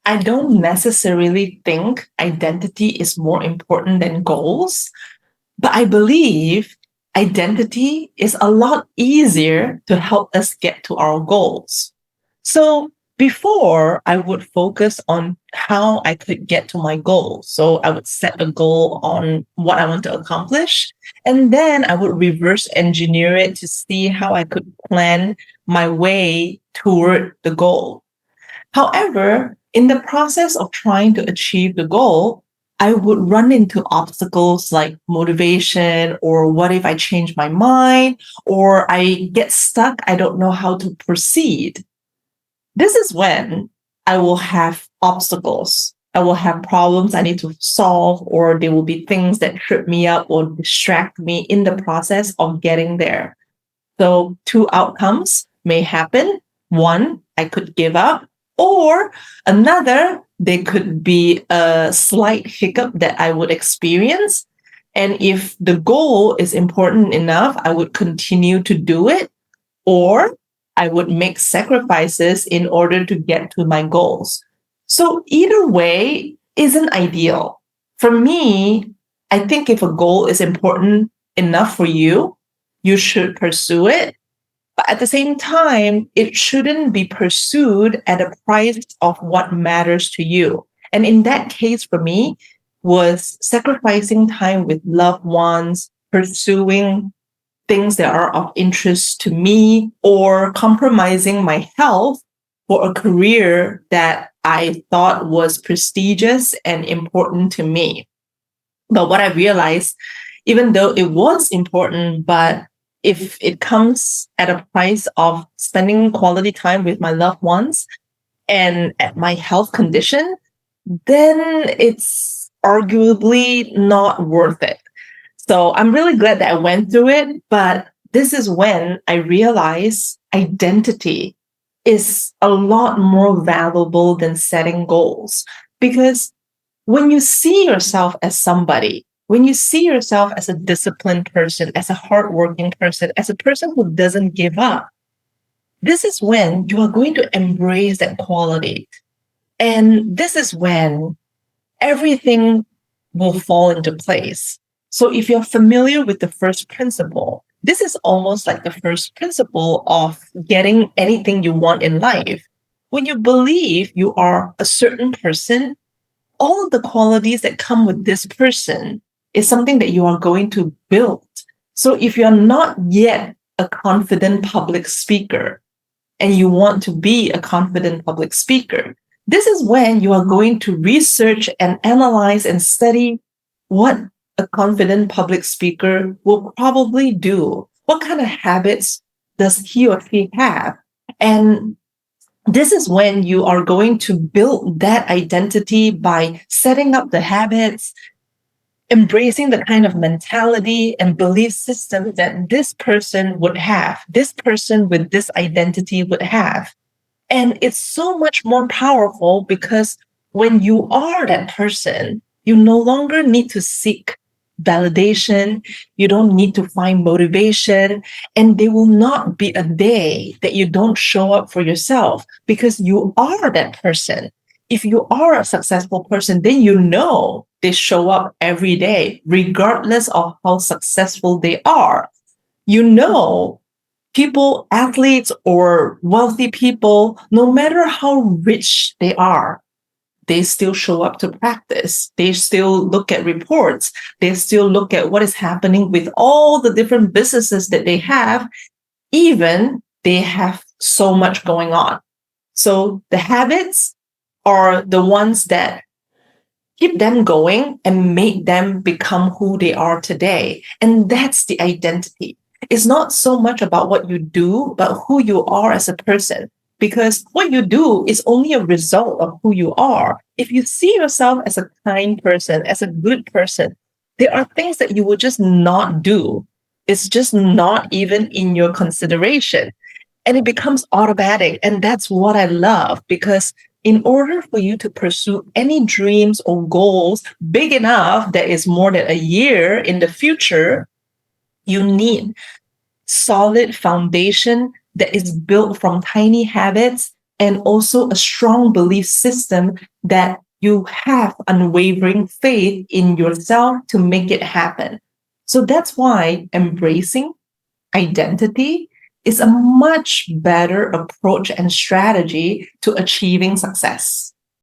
I don't necessarily think identity is more important than goals, but I believe identity is a lot easier to help us get to our goals. So before, I would focus on how I could get to my goal. So I would set a goal on what I want to accomplish. And then I would reverse engineer it to see how I could plan my way toward the goal. However, in the process of trying to achieve the goal, I would run into obstacles like motivation, or what if I change my mind, or I get stuck, I don't know how to proceed. This is when I will have obstacles. I will have problems I need to solve, or there will be things that trip me up or distract me in the process of getting there. So, two outcomes may happen. One, I could give up, or another, there could be a slight hiccup that I would experience. And if the goal is important enough, I would continue to do it, or I would make sacrifices in order to get to my goals. So either way isn't ideal. For me, I think if a goal is important enough for you, you should pursue it. But at the same time, it shouldn't be pursued at a price of what matters to you. And in that case, for me, was sacrificing time with loved ones, pursuing things that are of interest to me, or compromising my health for a career that I thought was prestigious and important to me. But what I realized, even though it was important, but if it comes at a price of spending quality time with my loved ones and at my health condition, then it's arguably not worth it. So I'm really glad that I went through it, but this is when I realized identity is a lot more valuable than setting goals. Because when you see yourself as somebody, when you see yourself as a disciplined person, as a hardworking person, as a person who doesn't give up, this is when you are going to embrace that quality. And this is when everything will fall into place. So if you're familiar with the first principle, this is almost like the first principle of getting anything you want in life. When you believe you are a certain person, all of the qualities that come with this person is something that you are going to build. So if you're not yet a confident public speaker and you want to be a confident public speaker, this is when you are going to research and analyze and study what a confident public speaker will probably do. What kind of habits does he or she have? And this is when you are going to build that identity by setting up the habits, embracing the kind of mentality and belief system that this person would have, this person with this identity would have. And it's so much more powerful because when you are that person, you no longer need to seek validation. You don't need to find motivation. And there will not be a day that you don't show up for yourself because you are that person. If you are a successful person, then you know they show up every day, regardless of how successful they are. You know, people, athletes, or wealthy people, no matter how rich they are, they still show up to practice. They still look at reports. They still look at what is happening with all the different businesses that they have, even they have so much going on. So the habits are the ones that keep them going and make them become who they are today. And that's the identity. It's not so much about what you do, but who you are as a person. Because what you do is only a result of who you are. If you see yourself as a kind person, as a good person, there are things that you will just not do. It's just not even in your consideration. And it becomes automatic. And that's what I love, because in order for you to pursue any dreams or goals big enough that is more than a year in the future, you need solid foundation that is built from tiny habits and also a strong belief system that you have unwavering faith in yourself to make it happen. So that's why embracing identity is a much better approach and strategy to achieving success.